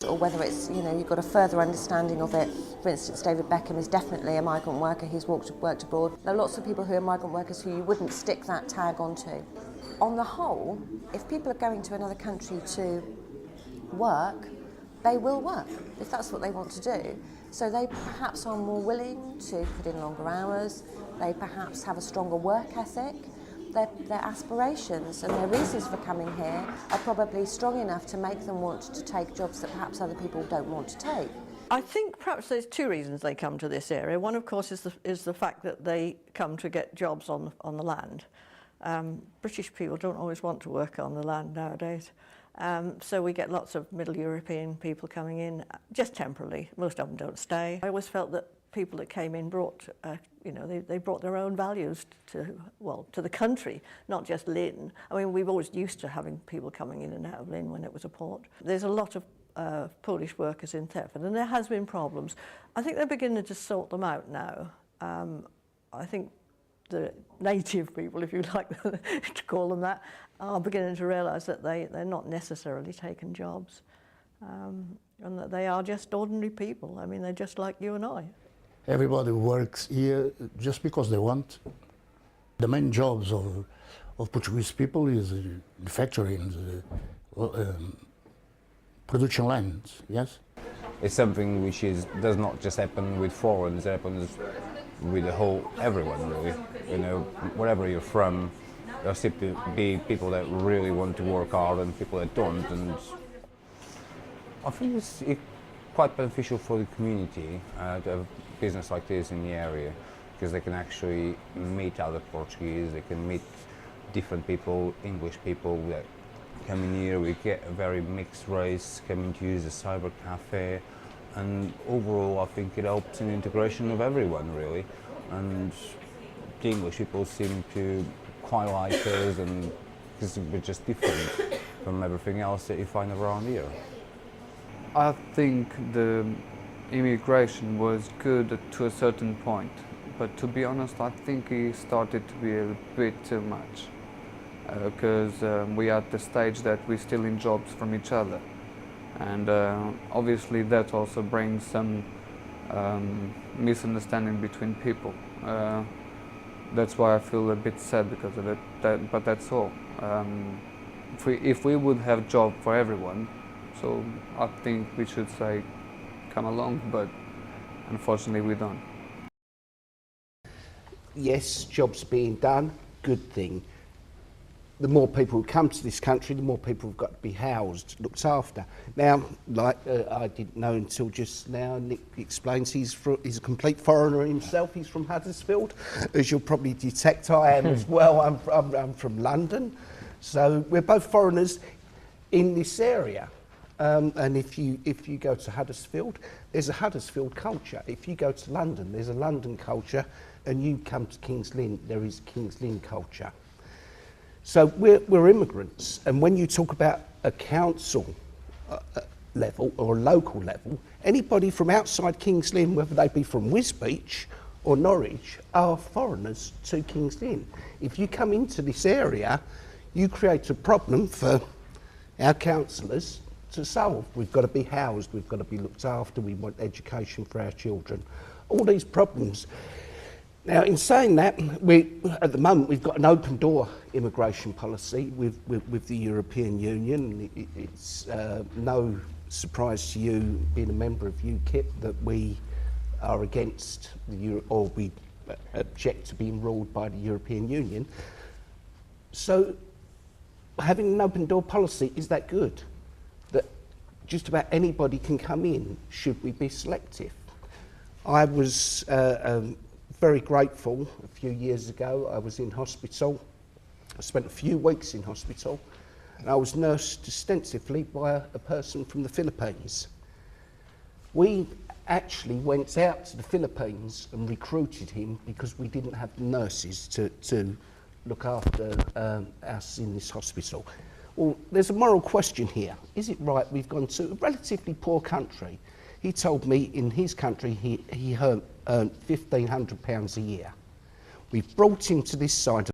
or whether it's, you know, you've got a further understanding of it. For instance, David Beckham is definitely a migrant worker, he's worked abroad. There are lots of people who are migrant workers who you wouldn't stick that tag onto. On the whole, if people are going to another country to work, they will work, if that's what they want to do. So they perhaps are more willing to put in longer hours, they perhaps have a stronger work ethic. Their aspirations and their reasons for coming here are probably strong enough to make them want to take jobs that perhaps other people don't want to take. I think perhaps there's two reasons they come to this area. One, of course, is the fact that they come to get jobs on the land. British people don't always want to work on the land nowadays. So we get lots of Middle European people coming in, just temporarily. Most of them don't stay. I always felt that people that came in brought, you know, they brought their own values to the country, not just Lynn. I mean, we've always used to having people coming in and out of Lynn when it was a port. There's a lot of Polish workers in Thetford, and there has been problems. I think they're beginning to sort them out now. I think the native people, if you like to call them that, are beginning to realise that they're not necessarily taking jobs, and that they are just ordinary people. I mean, they're just like you and I. Everybody works here just because they want. The main jobs of Portuguese people is in factories, production lines, yes? It's something which does not just happen with foreigners, it happens with everyone really. You know, wherever you're from, there seem to be people that really want to work hard and people that don't. And I think it's quite beneficial for the community to have a business like this in the area, because they can actually meet other Portuguese, they can meet different people, English people that come in here. We get a very mixed race coming to use a cyber cafe, and overall I think it helps in the integration of everyone really. And the English people seem to quite like us, and because we're just different from everything else that you find around here. I think the immigration was good to a certain point, but to be honest, I think it started to be a bit too much, because we are at the stage that we're stealing jobs from each other, and obviously that also brings some misunderstanding between people. That's why I feel a bit sad because of it, but that's all. If we would have job for everyone, so I think we should say come along, but unfortunately we don't. Yes, jobs being done, good thing. The more people who come to this country, the more people have got to be housed, looked after. Now, like I didn't know until just now, Nick explains he's a complete foreigner himself. He's from Huddersfield. As you'll probably detect, I am as well. I'm from London. So we're both foreigners in this area. And if you go to Huddersfield, there's a Huddersfield culture. If you go to London, there's a London culture, and you come to King's Lynn, there is King's Lynn culture. So we're immigrants, and when you talk about a council level or a local level, anybody from outside King's Lynn, whether they be from Wisbech or Norwich, are foreigners to King's Lynn. If you come into this area, you create a problem for our councillors to solve. We've got to be housed, we've got to be looked after, we want education for our children. All these problems. Now, in saying that, at the moment we've got an open door immigration policy with the European Union. It's no surprise to you, being a member of UKIP, that we are against or we object to being ruled by the European Union. So, having an open door policy, is that good? That just about anybody can come in? Should we be selective? I was very grateful a few years ago. I was in hospital. I spent a few weeks in hospital, and I was nursed extensively by a person from the Philippines. We actually went out to the Philippines and recruited him because we didn't have the nurses to look after us in this hospital. Well, there's a moral question here. Is it right we've gone to a relatively poor country? He told me in his country he earned £1,500 a year. We've brought him to this side of